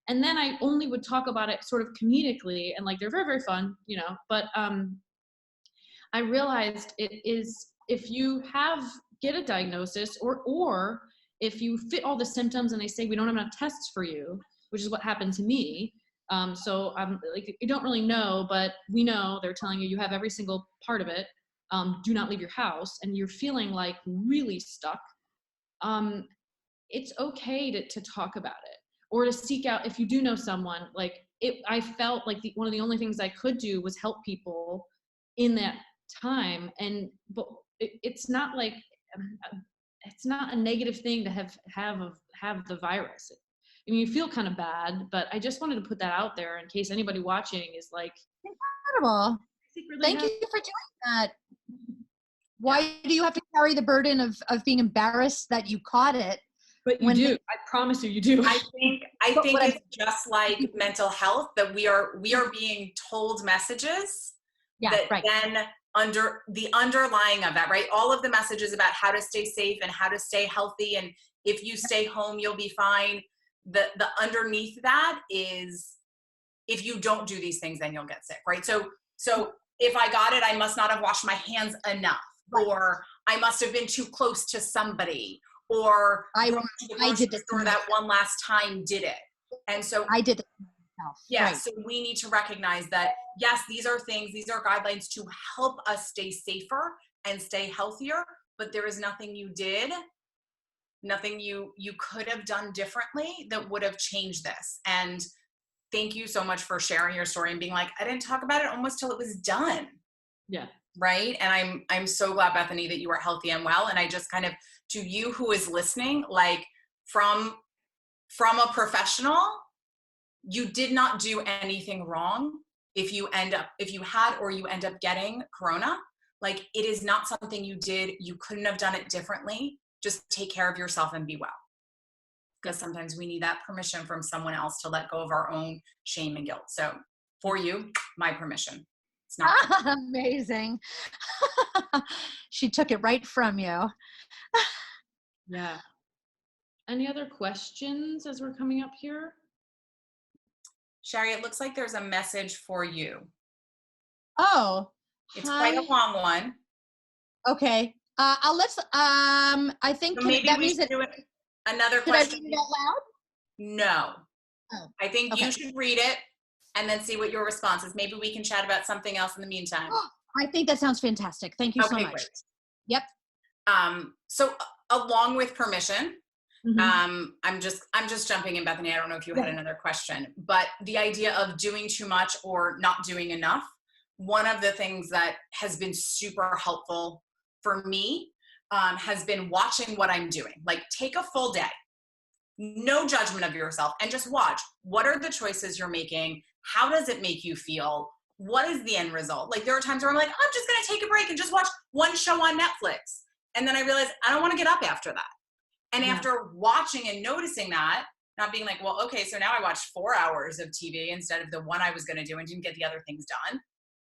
And then I only would talk about it sort of comedically, and like they're very, very fun, you know, but I realized it is, if you get a diagnosis or if you fit all the symptoms and they say we don't have enough tests for you, which is what happened to me. So I'm like, you don't really know, but we know they're telling you have every single part of it. Do not leave your house, and you're feeling like really stuck. It's okay to talk about it, or to seek out, if you do know someone. Like I felt like one of the only things I could do was help people in that time. But it's not like, it's not a negative thing to have the virus. I mean, you feel kind of bad, but I just wanted to put that out there in case anybody watching is like, Incredible. Thank you for doing that. Why do you have to carry the burden of being embarrassed that you caught it? But you do. I promise you do. I think it's just like mental health, that we are being told messages then under the underlying of that, right? All of the messages about how to stay safe and how to stay healthy, and if you stay home, you'll be fine. The underneath that is, if you don't do these things, then you'll get sick, right? So if I got it, I must not have washed my hands enough, or I must have been too close to somebody, or I did the store that one last time did it. And so I did it myself. Yeah, right. So we need to recognize that, yes, these are guidelines to help us stay safer and stay healthier, but there is nothing you did, nothing you could have done differently that would have changed this. And thank you so much for sharing your story and being like, I didn't talk about it almost till it was done. Yeah. Right. And I'm so glad, Bethany, that you are healthy and well. And I just kind of, to you who is listening, like from a professional, you did not do anything wrong if you end up getting corona. Like, it is not something you did. You couldn't have done it differently. Just take care of yourself and be well. Because sometimes we need that permission from someone else to let go of our own shame and guilt. So for you, my permission. It's not amazing. She took it right from you. Yeah. Any other questions as we're coming up here? Sheri, it looks like there's a message for you. Oh, it's quite a long one. Okay. I think so maybe that means that. Another question. Should I read it out loud? No. Oh, I think okay. You should read it and then see what your response is. Maybe we can chat about something else in the meantime. I think that sounds fantastic. Thank you so much. Great. Yep. So along with permission, Mm-hmm. I'm just jumping in, Bethany. I don't know if you had another question, but the idea of doing too much or not doing enough, one of the things that has been super helpful for me has been watching what I'm doing. Like, take a full day, no judgment of yourself, and just watch. What are the choices you're making? How does it make you feel? What is the end result? Like, there are times where I'm like, I'm just going to take a break and just watch one show on Netflix. And then I realize I don't want to get up after that. And after watching and noticing that, not being like, well, okay, so now I watched 4 hours of TV instead of the one I was going to do and didn't get the other things done.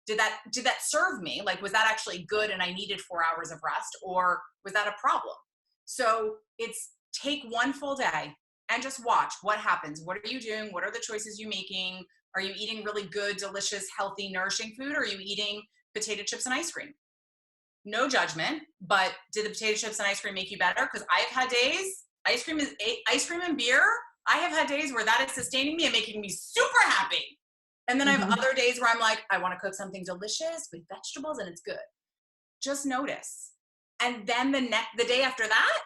Did that serve me? Like, was that actually good and I needed 4 hours of rest, or was that a problem? So it's take one full day and just watch what happens. What are you doing? What are the choices you're making? Are you eating really good, delicious, healthy, nourishing food? Or are you eating potato chips and ice cream? No judgment, but did the potato chips and ice cream make you better? Because I've had days, ice cream and beer, I have had days where that is sustaining me and making me super happy. And then I have other days where I'm like, I want to cook something delicious with vegetables and it's good. Just notice. And then the day after that,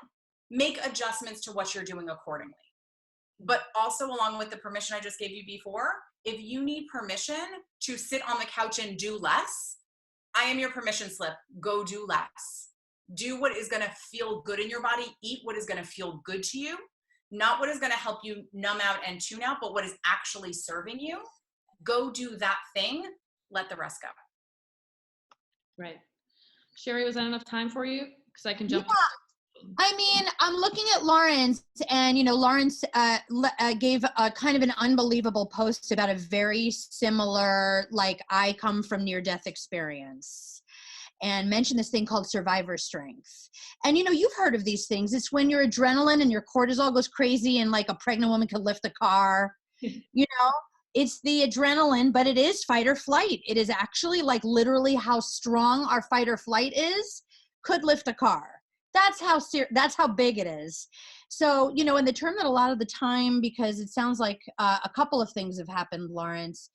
make adjustments to what you're doing accordingly. But also, along with the permission I just gave you before, if you need permission to sit on the couch and do less, I am your permission slip. Go do less. Do what is going to feel good in your body. Eat what is going to feel good to you. Not what is going to help you numb out and tune out, but what is actually serving you. Go do that thing. Let the rest go. Right. Sheri, was that enough time for you? Because I can jump. I mean, I'm looking at Lawrence, and Lawrence gave a kind of an unbelievable post about a very similar, like, I come from near-death experience, and mentioned this thing called survivor strength. And you've heard of these things. It's when your adrenaline and your cortisol goes crazy, and like a pregnant woman can lift a car. It's the adrenaline, but it is fight or flight. It is actually like literally how strong our fight or flight is could lift a car. That's how big it is. So, in the term that a lot of the time, because it sounds like a couple of things have happened, Lawrence,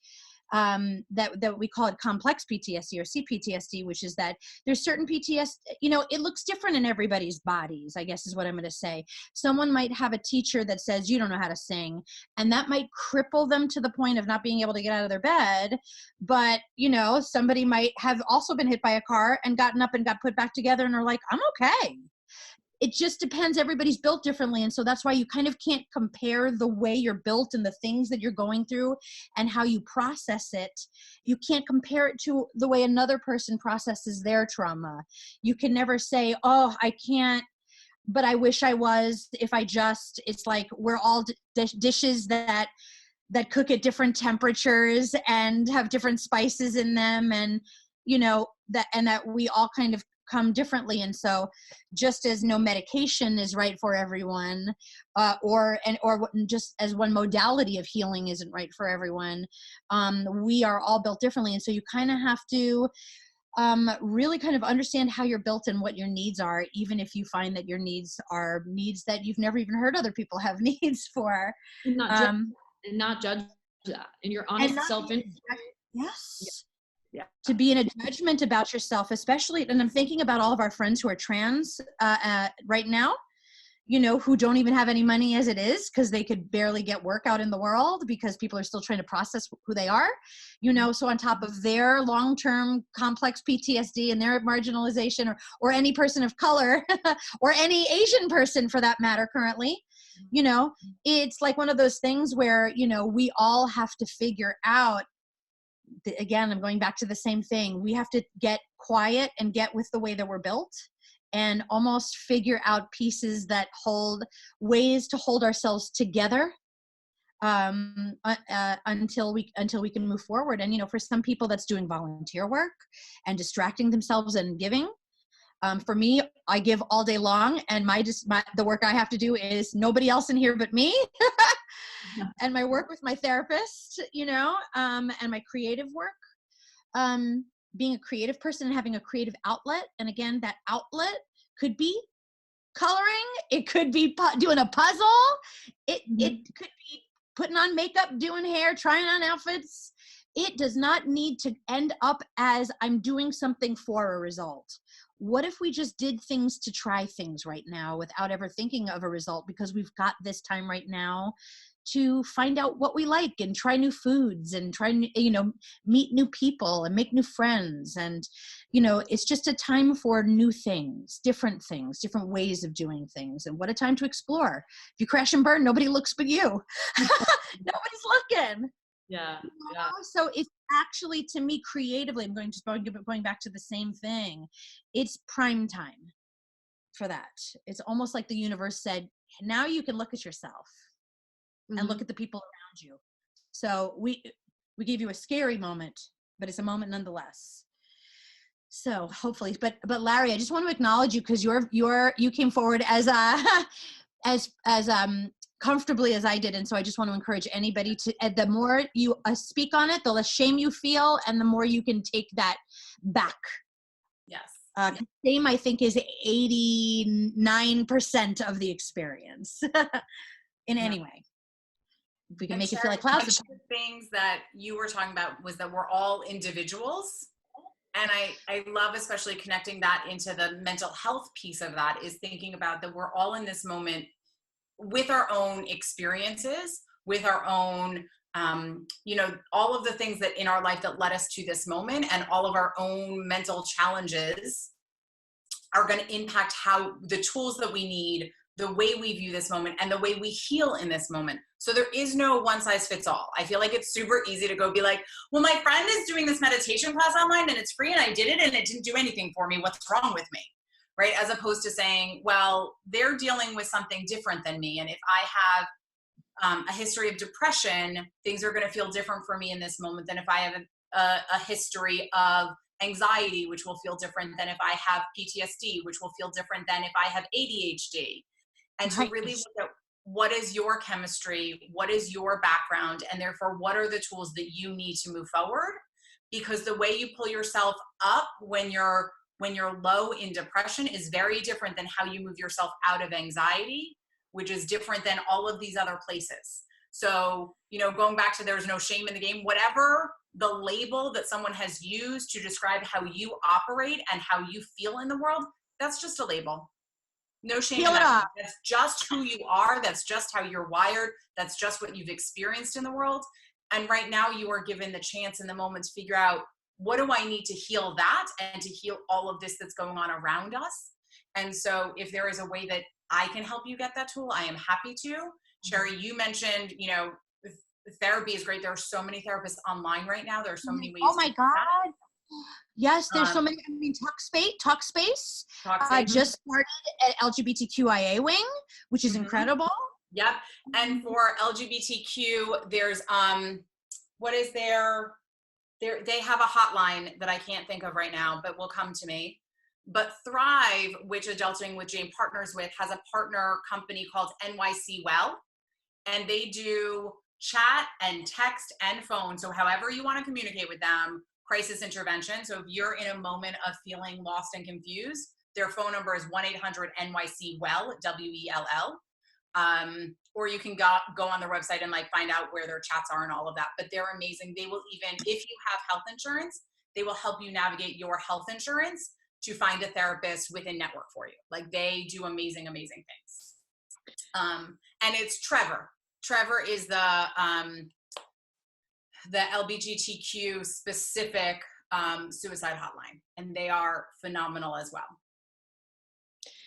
that we call it complex PTSD or CPTSD, which is that there's certain PTSD, it looks different in everybody's bodies, I guess is what I'm going to say. Someone might have a teacher that says, you don't know how to sing, and that might cripple them to the point of not being able to get out of their bed. But, somebody might have also been hit by a car and gotten up and got put back together and are like, I'm okay. It just depends. Everybody's built differently. And so that's why you kind of can't compare the way you're built and the things that you're going through and how you process it. You can't compare it to the way another person processes their trauma. You can never say, oh, I can't, but I wish I was. It's like we're all dishes that cook at different temperatures and have different spices in them. And, that we all kind of come differently. And so just as no medication is right for everyone, or just as one modality of healing isn't right for everyone, we are all built differently. And so you kind of have to really kind of understand how you're built and what your needs are, even if you find that your needs are needs that you've never even heard other people have needs for. And not judge that in your honest self-interest. Yes. Yeah. To be in a judgment about yourself, especially, and I'm thinking about all of our friends who are trans right now, who don't even have any money as it is because they could barely get work out in the world because people are still trying to process who they are, so on top of their long-term complex PTSD and their marginalization, or any person of color or any Asian person for that matter currently, it's like one of those things where, we all have to figure out. Again, I'm going back to the same thing. We have to get quiet and get with the way that we're built and almost figure out pieces that hold ways to hold ourselves together until we can move forward. And, for some people that's doing volunteer work and distracting themselves and giving. For me, I give all day long, and the work I have to do is nobody else in here but me. And my work with my therapist, and my creative work, being a creative person and having a creative outlet. And again, that outlet could be coloring. It could be doing a puzzle. It could be putting on makeup, doing hair, trying on outfits. It does not need to end up as I'm doing something for a result. What if we just did things to try things right now without ever thinking of a result, because we've got this time right now to find out what we like and try new foods and meet new people and make new friends. And, it's just a time for new things, different ways of doing things. And what a time to explore. If you crash and burn, nobody looks but you. Nobody's looking. Yeah. So it's actually, to me, creatively, I'm going back to the same thing. It's prime time for that. It's almost like the universe said, now you can look at yourself and look at the people around you. So we gave you a scary moment, but it's a moment nonetheless. So hopefully, but Larry, I just want to acknowledge you because you came forward as comfortably as I did. And so I just want to encourage anybody to, the more you speak on it, the less shame you feel and the more you can take that back. Yes. Shame, I think, is 89% of the experience in any way. If we can make it feel like clouds. One of the things that you were talking about was that we're all individuals. And I love especially connecting that into the mental health piece of that, is thinking about that we're all in this moment with our own experiences, with our own, all of the things that in our life that led us to this moment, and all of our own mental challenges are going to impact how the tools that we need, the way we view this moment, and the way we heal in this moment. So there is no one size fits all. I feel like it's super easy to go be like, well, my friend is doing this meditation class online and it's free and I did it and it didn't do anything for me. What's wrong with me? Right? As opposed to saying, well, they're dealing with something different than me. And if I have a history of depression, things are going to feel different for me in this moment than if I have a history of anxiety, which will feel different than if I have PTSD, which will feel different than if I have ADHD. And to really look at what is your chemistry, what is your background, and therefore what are the tools that you need to move forward? Because the way you pull yourself up when you're low in depression is very different than how you move yourself out of anxiety, which is different than all of these other places. So, going back to there's no shame in the game, whatever the label that someone has used to describe how you operate and how you feel in the world, that's just a label. No shame in that. That's just who you are. That's just how you're wired. That's just what you've experienced in the world. And right now you are given the chance in the moment to figure out, what do I need to heal that and to heal all of this that's going on around us? And so if there is a way that I can help you get that tool, I am happy to. Sheri, you mentioned, therapy is great. There are so many therapists online right now. There are so many ways. Oh my God. Yes, there's so many. Talkspace just started at LGBTQIA wing, which is incredible. Yep. And for LGBTQ, there's what is there? They have a hotline that I can't think of right now, but will come to me. But Thrive, which Adulting with Jane partners with, has a partner company called NYC Well, and they do chat and text and phone. So however you want to communicate with them, crisis intervention. So if you're in a moment of feeling lost and confused, their phone number is 1-800-NYC-WELL, WELL. Or you can go on their website and find out where their chats are and all of that. But they're amazing. They will even, if you have health insurance, they will help you navigate your health insurance to find a therapist within network for you. They do amazing, amazing things. And it's Trevor. Trevor is the LGBTQ specific suicide hotline, and they are phenomenal as well.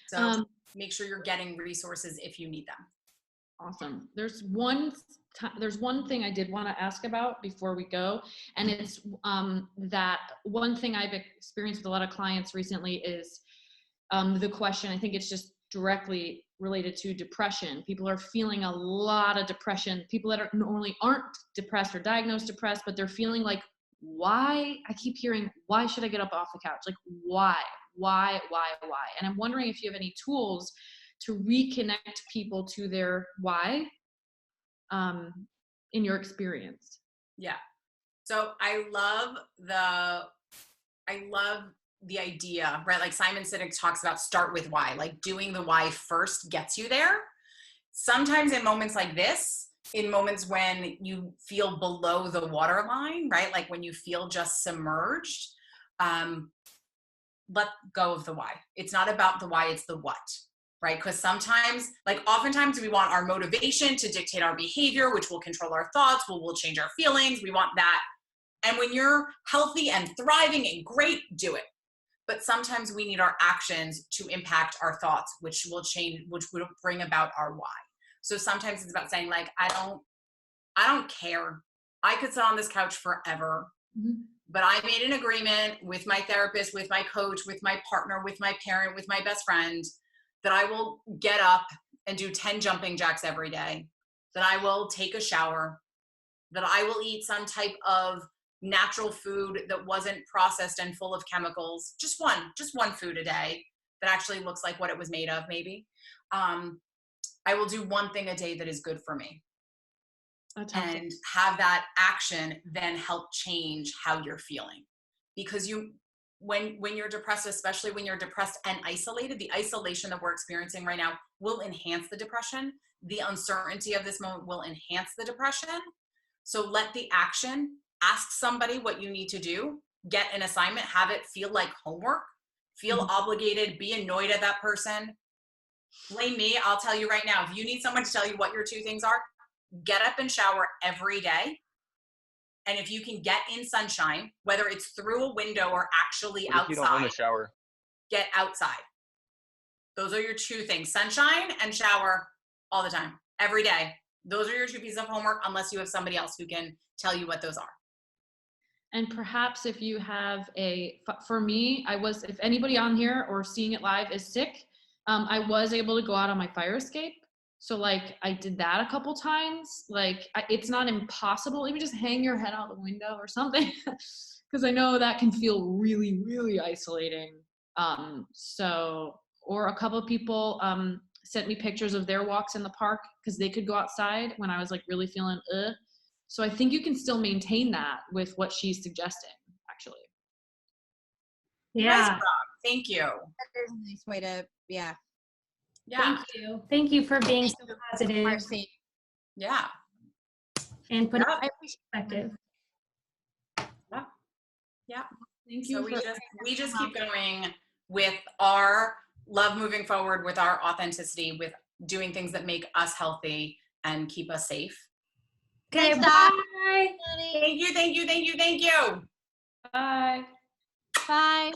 So make sure you're getting resources if you need them. Awesome. There's one thing I did want to ask about before we go, and it's that one thing I've experienced with a lot of clients recently is the question. I think it's just directly related to depression. People are feeling a lot of depression. People that normally aren't depressed or diagnosed depressed, but they're feeling like, why? I keep hearing, why should I get up off the couch? Why? And I'm wondering if you have any tools to reconnect people to their why in your experience. Yeah. So I love the idea, right? Simon Sinek talks about start with why, doing the why first gets you there. Sometimes in moments like this, in moments when you feel below the waterline, right? When you feel just submerged, let go of the why. It's not about the why, it's the what, right? Because sometimes, like oftentimes we want our motivation to dictate our behavior, which will control our thoughts, will change our feelings. We want that. And when you're healthy and thriving and great, do it. But sometimes we need our actions to impact our thoughts, which will change, which will bring about our why. So sometimes it's about saying like, I don't care. I could sit on this couch forever, but I made an agreement with my therapist, with my coach, with my partner, with my parent, with my best friend, that I will get up and do 10 jumping jacks every day, that I will take a shower, that I will eat some type of natural food that wasn't processed and full of chemicals, just one food a day that actually looks like what it was made of, maybe. I will do one thing a day that is good for me. And have that action then help change how you're feeling. Because when you're depressed, especially when you're depressed and isolated, the isolation that we're experiencing right now will enhance the depression. The uncertainty of this moment will enhance the depression. So let the action, ask somebody what you need to do, get an assignment, have it feel like homework, feel obligated, be annoyed at that person. Blame me. I'll tell you right now, if you need someone to tell you what your 2 things are, get up and shower every day. And if you can get in sunshine, whether it's through a window or actually outside, you don't want to shower, get outside. Those are your 2 things, sunshine and shower all the time, every day. Those are your 2 pieces of homework, unless you have somebody else who can tell you what those are. And perhaps if you have for me, if anybody on here or seeing it live is sick, I was able to go out on my fire escape. So like I did that a couple times. Like it's not impossible. Even just hang your head out the window or something, because I know that can feel really, really isolating. Or a couple of people sent me pictures of their walks in the park because they could go outside when I was like really feeling So I think you can still maintain that with what she's suggesting, actually. Yeah. Nice job. Thank you. That is a nice way to, Yeah. Thank you. Thank you for being so positive Marcie. Yeah. and putting Yeah. it in perspective. Yeah. Thank So you. we just keep going with our love moving forward, with our authenticity, with doing things that make us healthy and keep us safe. Okay, Thanks, Doc. bye. Thank you. Bye. Bye.